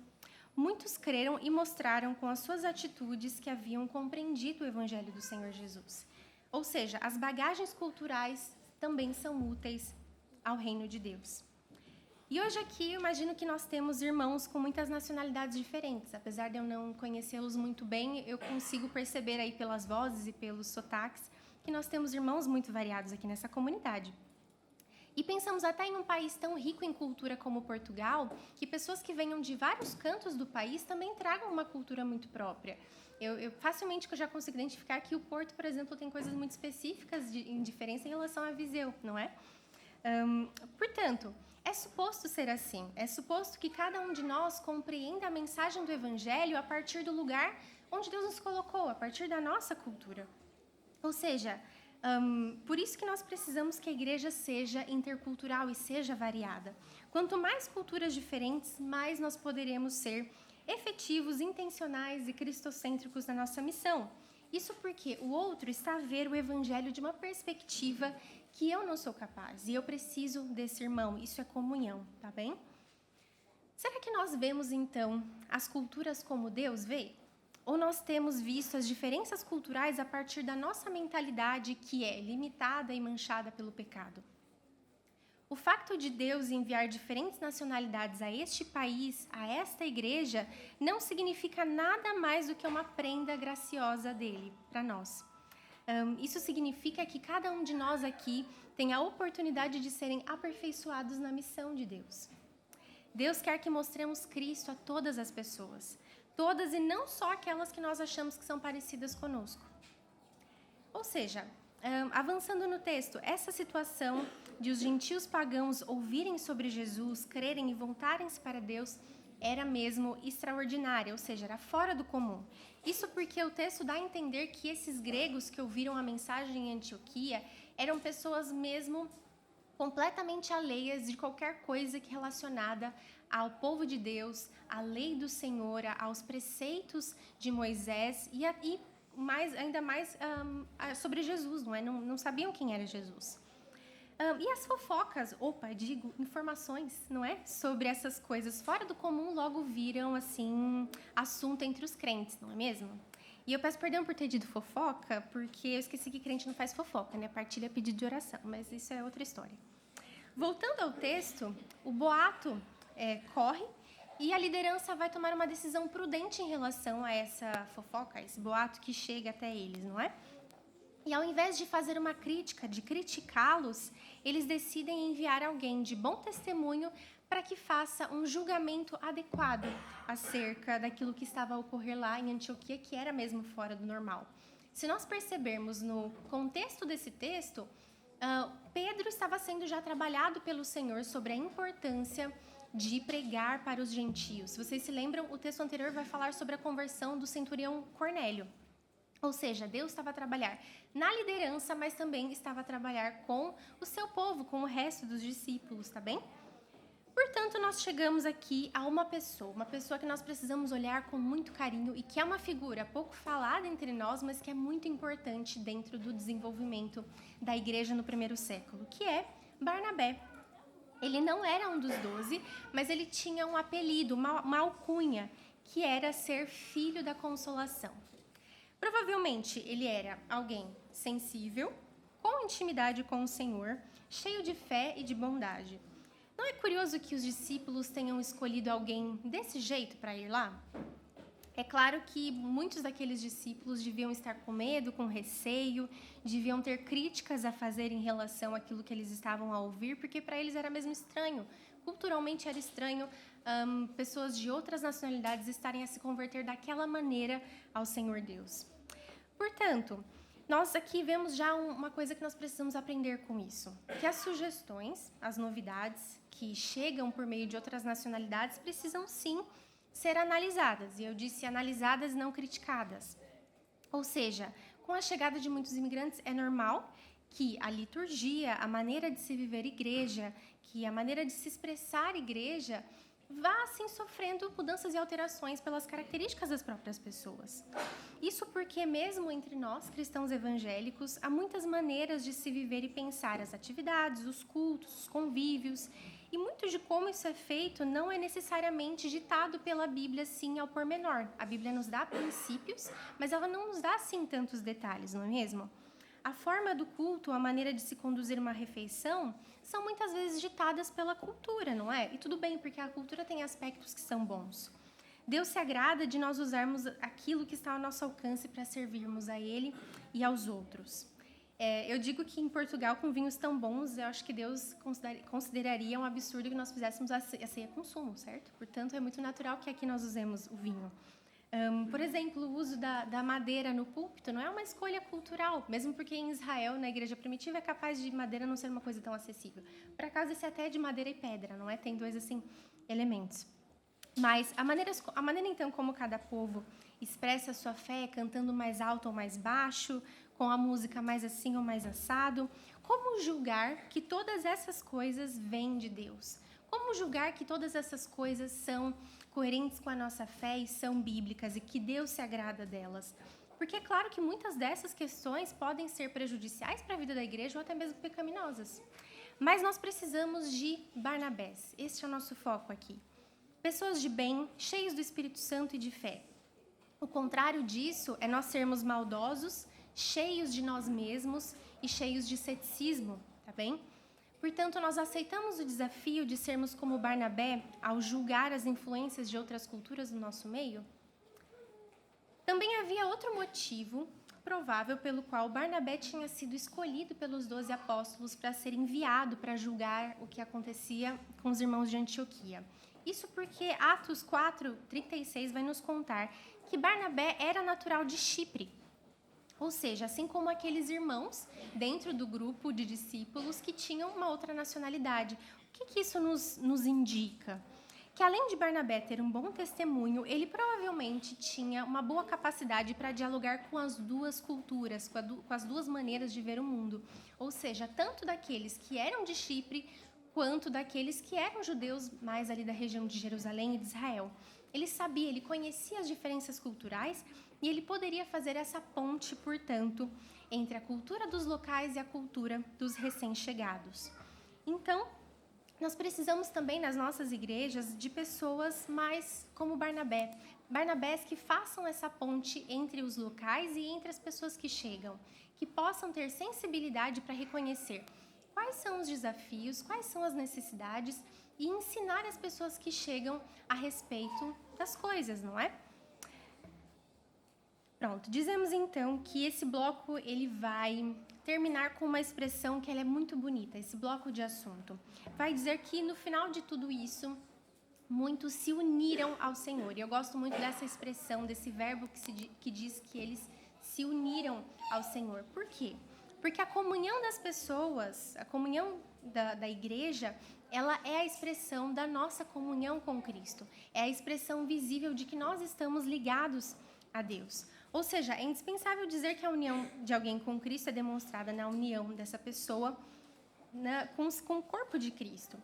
E: Muitos creram e mostraram com as suas atitudes que haviam compreendido o evangelho do Senhor Jesus. Ou seja, as bagagens culturais também são úteis ao reino de Deus. E hoje aqui, eu imagino que nós temos irmãos com muitas nacionalidades diferentes. Apesar de eu não conhecê-los muito bem, eu consigo perceber aí pelas vozes e pelos sotaques que nós temos irmãos muito variados aqui nessa comunidade. E pensamos até em um país tão rico em cultura como Portugal, que pessoas que venham de vários cantos do país também tragam uma cultura muito própria. Eu facilmente já consigo identificar que o Porto, por exemplo, tem coisas muito específicas em diferença em relação a Viseu, não é? Portanto, é suposto ser assim. É suposto que cada um de nós compreenda a mensagem do Evangelho a partir do lugar onde Deus nos colocou, a partir da nossa cultura. Ou seja, por isso que nós precisamos que a igreja seja intercultural e seja variada. Quanto mais culturas diferentes, mais nós poderemos ser efetivos, intencionais e cristocêntricos na nossa missão. Isso porque o outro está a ver o Evangelho de uma perspectiva que eu não sou capaz e eu preciso desse irmão. Isso é comunhão, tá bem? Será que nós vemos, então, as culturas como Deus vê? Ou nós temos visto as diferenças culturais a partir da nossa mentalidade que é limitada e manchada pelo pecado? O facto de Deus enviar diferentes nacionalidades a este país, a esta igreja, não significa nada mais do que uma prenda graciosa dele para nós. Isso significa que cada um de nós aqui tem a oportunidade de serem aperfeiçoados na missão de Deus. Deus quer que mostremos Cristo a todas as pessoas, todas e não só aquelas que nós achamos que são parecidas conosco. Ou seja, avançando no texto, essa situação de os gentios pagãos ouvirem sobre Jesus, crerem e voltarem-se para Deus, era mesmo extraordinária, ou seja, era fora do comum. Isso porque o texto dá a entender que esses gregos que ouviram a mensagem em Antioquia eram pessoas mesmo completamente alheias de qualquer coisa que relacionada ao povo de Deus, à lei do Senhor, aos preceitos de Moisés e ainda mais sobre Jesus, não é? Não sabiam quem era Jesus. E as fofocas, informações, não é? Sobre essas coisas fora do comum logo viram, assim, assunto entre os crentes, não é mesmo? E eu peço perdão por ter dito fofoca, porque eu esqueci que crente não faz fofoca, né? Partilha é pedido de oração, mas isso é outra história. Voltando ao texto, o boato corre e a liderança vai tomar uma decisão prudente em relação a essa fofoca, a esse boato que chega até eles, não é? E ao invés de fazer uma crítica, de criticá-los, eles decidem enviar alguém de bom testemunho para que faça um julgamento adequado acerca daquilo que estava a ocorrer lá em Antioquia, que era mesmo fora do normal. Se nós percebermos no contexto desse texto, Pedro estava sendo já trabalhado pelo Senhor sobre a importância de pregar para os gentios. Se vocês se lembram, o texto anterior vai falar sobre a conversão do centurião Cornélio. Ou seja, Deus estava a trabalhar na liderança, mas também estava a trabalhar com o seu povo, com o resto dos discípulos, tá bem? Portanto, nós chegamos aqui a uma pessoa que nós precisamos olhar com muito carinho e que é uma figura pouco falada entre nós, mas que é muito importante dentro do desenvolvimento da igreja no primeiro século, que é Barnabé. Ele não era um dos 12, mas ele tinha um apelido, uma alcunha, que era ser filho da consolação. Provavelmente ele era alguém sensível, com intimidade com o Senhor, cheio de fé e de bondade. Não é curioso que os discípulos tenham escolhido alguém desse jeito para ir lá? É claro que muitos daqueles discípulos deviam estar com medo, com receio, deviam ter críticas a fazer em relação àquilo que eles estavam a ouvir, porque para eles era mesmo estranho. Culturalmente era estranho pessoas de outras nacionalidades estarem a se converter daquela maneira ao Senhor Deus. Portanto, nós aqui vemos já uma coisa que nós precisamos aprender com isso, que as sugestões, as novidades que chegam por meio de outras nacionalidades precisam sim ser analisadas, e eu disse analisadas, não criticadas. Ou seja, com a chegada de muitos imigrantes é normal que a liturgia, a maneira de se viver igreja, que a maneira de se expressar igreja vá assim sofrendo mudanças e alterações pelas características das próprias pessoas. Isso porque mesmo entre nós, cristãos evangélicos, há muitas maneiras de se viver e pensar as atividades, os cultos, os convívios, e muito de como isso é feito não é necessariamente ditado pela Bíblia, assim, ao pormenor. A Bíblia nos dá princípios, mas ela não nos dá, assim, tantos detalhes, não é mesmo? A forma do culto, a maneira de se conduzir uma refeição, são muitas vezes ditadas pela cultura, não é? E tudo bem, porque a cultura tem aspectos que são bons. Deus se agrada de nós usarmos aquilo que está ao nosso alcance para servirmos a Ele e aos outros. Eu digo que em Portugal, com vinhos tão bons, eu acho que Deus consideraria um absurdo que nós fizéssemos a ceia com sumo, certo? Portanto, é muito natural que aqui nós usemos o vinho. Por exemplo, o uso da madeira no púlpito não é uma escolha cultural, mesmo porque em Israel, na igreja primitiva, é capaz de madeira não ser uma coisa tão acessível. Por acaso, esse até é de madeira e pedra, não é? Tem dois, assim, elementos. Mas a maneira, então, como cada povo expressa a sua fé, cantando mais alto ou mais baixo, com a música mais assim ou mais assado, como julgar que todas essas coisas vêm de Deus? Como julgar que todas essas coisas são coerentes com a nossa fé e são bíblicas e que Deus se agrada delas? Porque é claro que muitas dessas questões podem ser prejudiciais para a vida da igreja ou até mesmo pecaminosas. Mas nós precisamos de Barnabés. Este é o nosso foco aqui. Pessoas de bem, cheios do Espírito Santo e de fé. O contrário disso é nós sermos maldosos, cheios de nós mesmos e cheios de ceticismo, tá bem? Portanto, nós aceitamos o desafio de sermos como Barnabé ao julgar as influências de outras culturas no nosso meio? Também havia outro motivo provável pelo qual Barnabé tinha sido escolhido pelos 12 apóstolos para ser enviado para julgar o que acontecia com os irmãos de Antioquia. Isso porque Atos 4:36 vai nos contar que Barnabé era natural de Chipre. Ou seja, assim como aqueles irmãos dentro do grupo de discípulos que tinham uma outra nacionalidade. O que isso nos indica? Que além de Barnabé ter um bom testemunho, ele provavelmente tinha uma boa capacidade para dialogar com as duas culturas, com as duas maneiras de ver o mundo. Ou seja, tanto daqueles que eram de Chipre, quanto daqueles que eram judeus mais ali da região de Jerusalém e de Israel. Ele sabia, ele conhecia as diferenças culturais e ele poderia fazer essa ponte, portanto, entre a cultura dos locais e a cultura dos recém-chegados. Então, nós precisamos também nas nossas igrejas de pessoas mais como Barnabé. Barnabés que façam essa ponte entre os locais e entre as pessoas que chegam, que possam ter sensibilidade para reconhecer quais são os desafios, quais são as necessidades e ensinar as pessoas que chegam a respeito das coisas, não é? Pronto, dizemos então que esse bloco ele vai terminar com uma expressão que ela é muito bonita, esse bloco de assunto. Vai dizer que no final de tudo isso, muitos se uniram ao Senhor. E eu gosto muito dessa expressão, desse verbo que diz que eles se uniram ao Senhor. Por quê? Porque a comunhão das pessoas, a comunhão da igreja, ela é a expressão da nossa comunhão com Cristo. É a expressão visível de que nós estamos ligados a Deus. Ou seja, é indispensável dizer que a união de alguém com Cristo é demonstrada na união dessa pessoa com o corpo de Cristo.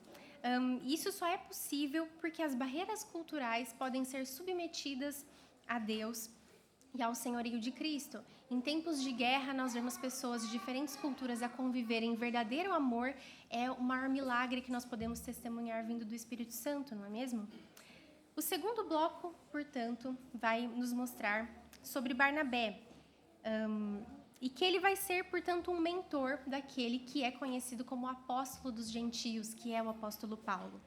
E: Isso só é possível porque as barreiras culturais podem ser submetidas a Deus e ao senhorio de Cristo. Em tempos de guerra, nós vemos pessoas de diferentes culturas a conviverem em verdadeiro amor. É o maior milagre que nós podemos testemunhar vindo do Espírito Santo, não é mesmo? O segundo bloco, portanto, vai nos mostrar sobre Barnabé, e que ele vai ser, portanto, um mentor daquele que é conhecido como apóstolo dos gentios, que é o apóstolo Paulo.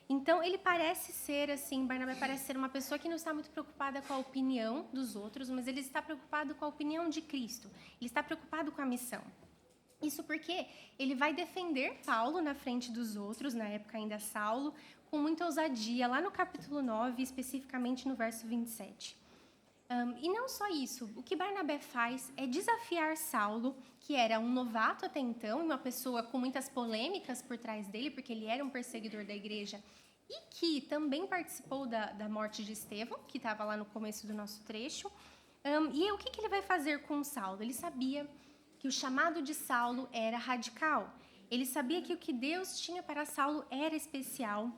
E: Então, ele parece ser, assim, Barnabé parece ser uma pessoa que não está muito preocupada com a opinião dos outros, mas ele está preocupado com a opinião de Cristo. Ele está preocupado com a missão. Isso porque ele vai defender Paulo na frente dos outros, na época ainda Saulo, com muita ousadia, lá no capítulo 9, especificamente no verso 27. E não só isso, o que Barnabé faz é desafiar Saulo, que era um novato até então, uma pessoa com muitas polêmicas por trás dele, porque ele era um perseguidor da igreja, e que também participou da morte de Estevão, que estava lá no começo do nosso trecho. E o que ele vai fazer com Saulo? Ele sabia que o chamado de Saulo era radical. Ele sabia que o que Deus tinha para Saulo era especial.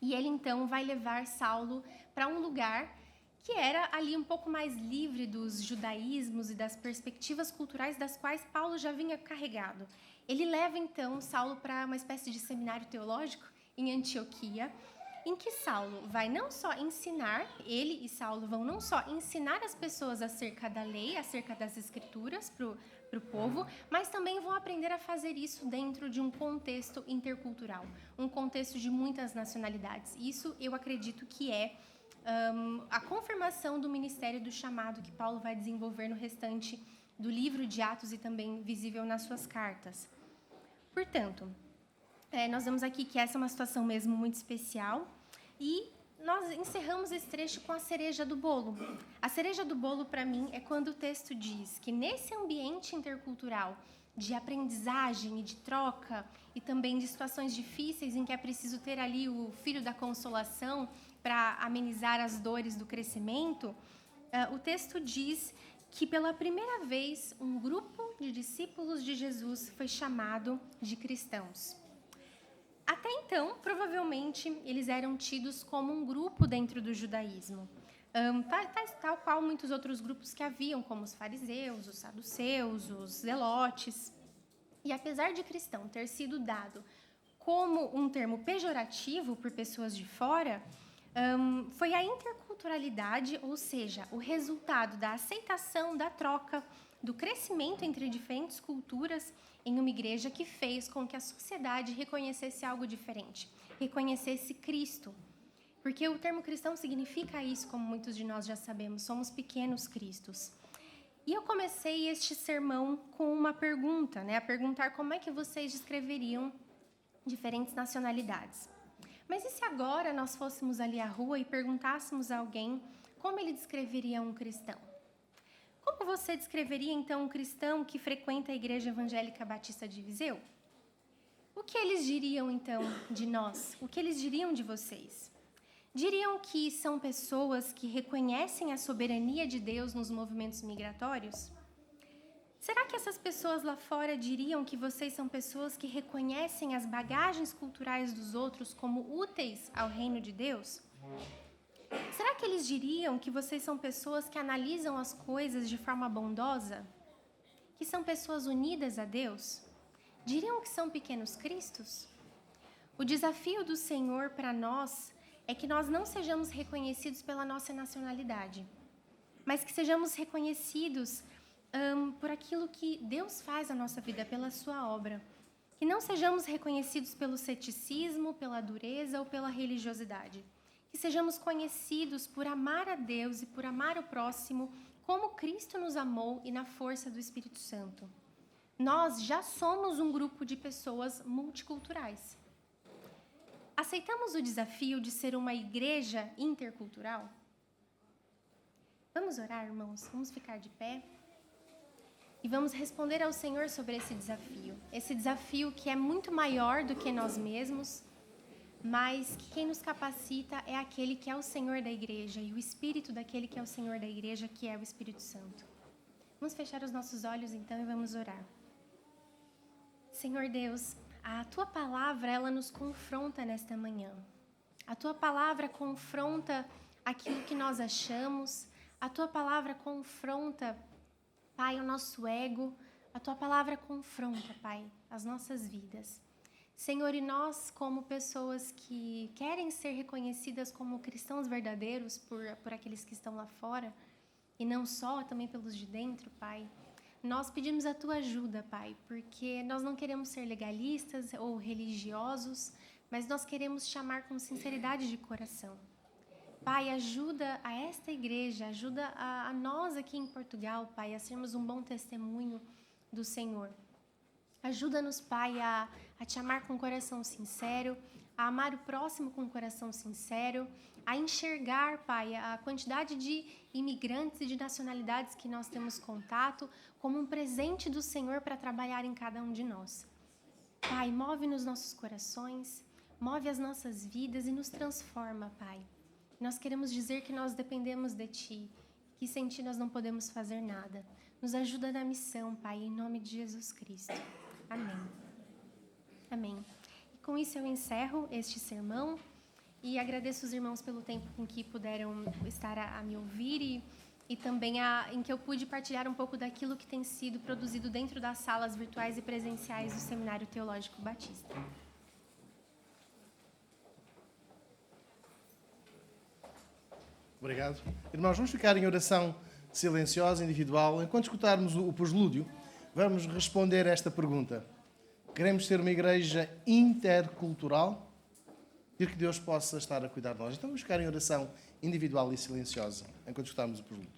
E: E ele, então, vai levar Saulo para um lugar que era ali um pouco mais livre dos judaísmos e das perspectivas culturais das quais Paulo já vinha carregado. Ele leva, então, Saulo para uma espécie de seminário teológico em Antioquia, em que Saulo vai não só ensinar, ele e Saulo vão não só ensinar as pessoas acerca da lei, acerca das escrituras para o povo, mas também vão aprender a fazer isso dentro de um contexto intercultural, um contexto de muitas nacionalidades. Isso eu acredito que é a confirmação do ministério do chamado que Paulo vai desenvolver no restante do livro de Atos e também visível nas suas cartas. Portanto, nós vemos aqui que essa é uma situação mesmo muito especial e nós encerramos esse trecho com a cereja do bolo. A cereja do bolo, para mim, é quando o texto diz que nesse ambiente intercultural de aprendizagem e de troca e também de situações difíceis em que é preciso ter ali o filho da consolação para amenizar as dores do crescimento, o texto diz que pela primeira vez um grupo de discípulos de Jesus foi chamado de cristãos. Até então, provavelmente, eles eram tidos como um grupo dentro do judaísmo, tal qual muitos outros grupos que haviam, como os fariseus, os saduceus, os zelotes. E apesar de cristão ter sido dado como um termo pejorativo por pessoas de fora, foi a interculturalidade, ou seja, o resultado da aceitação, da troca, do crescimento entre diferentes culturas em uma igreja que fez com que a sociedade reconhecesse algo diferente, reconhecesse Cristo. Porque o termo cristão significa isso, como muitos de nós já sabemos, somos pequenos cristos. E eu comecei este sermão com uma pergunta, a perguntar como é que vocês descreveriam diferentes nacionalidades. Mas e se agora nós fôssemos ali à rua e perguntássemos a alguém como ele descreveria um cristão? Como você descreveria, então, um cristão que frequenta a Igreja Evangélica Batista de Viseu? O que eles diriam, então, de nós? O que eles diriam de vocês? Diriam que são pessoas que reconhecem a soberania de Deus nos movimentos migratórios? Será que essas pessoas lá fora diriam que vocês são pessoas que reconhecem as bagagens culturais dos outros como úteis ao reino de Deus? Será que eles diriam que vocês são pessoas que analisam as coisas de forma bondosa? Que são pessoas unidas a Deus? Diriam que são pequenos cristos? O desafio do Senhor para nós é que nós não sejamos reconhecidos pela nossa nacionalidade, mas que sejamos reconhecidos por aquilo que Deus faz na nossa vida, pela sua obra. Que não sejamos reconhecidos pelo ceticismo, pela dureza ou pela religiosidade. Que sejamos conhecidos por amar a Deus e por amar o próximo como Cristo nos amou e na força do Espírito Santo. Nós já somos um grupo de pessoas multiculturais. Aceitamos o desafio de ser uma igreja intercultural? Vamos orar, irmãos? Vamos ficar de pé? E vamos responder ao Senhor sobre esse desafio. Esse desafio que é muito maior do que nós mesmos, mas que quem nos capacita é aquele que é o Senhor da igreja e o Espírito daquele que é o Senhor da igreja, que é o Espírito Santo. Vamos fechar os nossos olhos então e vamos orar. Senhor Deus, a Tua Palavra, ela nos confronta nesta manhã. A Tua Palavra confronta aquilo que nós achamos. A Tua Palavra confronta, Pai, o nosso ego. A Tua Palavra confronta, Pai, as nossas vidas. Senhor, e nós, como pessoas que querem ser reconhecidas como cristãos verdadeiros por aqueles que estão lá fora, e não só, também pelos de dentro, Pai, nós pedimos a Tua ajuda, Pai, porque nós não queremos ser legalistas ou religiosos, mas nós queremos te amar com sinceridade de coração. Pai, ajuda a esta igreja, ajuda a nós aqui em Portugal, Pai, a sermos um bom testemunho do Senhor. Ajuda-nos, Pai, a te amar com um coração sincero, a amar o próximo com um coração sincero, a enxergar, Pai, a quantidade de imigrantes e de nacionalidades que nós temos contato como um presente do Senhor para trabalhar em cada um de nós. Pai, move nos nossos corações, move as nossas vidas e nos transforma, Pai. Nós queremos dizer que nós dependemos de Ti, que sem Ti nós não podemos fazer nada. Nos ajuda na missão, Pai, em nome de Jesus Cristo. Amém. Amém. E com isso eu encerro este sermão e agradeço os irmãos pelo tempo com que puderam estar a me ouvir e também em que eu pude partilhar um pouco daquilo que tem sido produzido dentro das salas virtuais e presenciais do Seminário Teológico Batista.
D: Obrigado. Irmãos, vamos ficar em oração silenciosa, individual. Enquanto escutarmos o poslúdio, vamos responder esta pergunta. Queremos ser uma igreja intercultural? Pedir que Deus possa estar a cuidar de nós. Então vamos ficar em oração individual e silenciosa, enquanto escutarmos o poslúdio.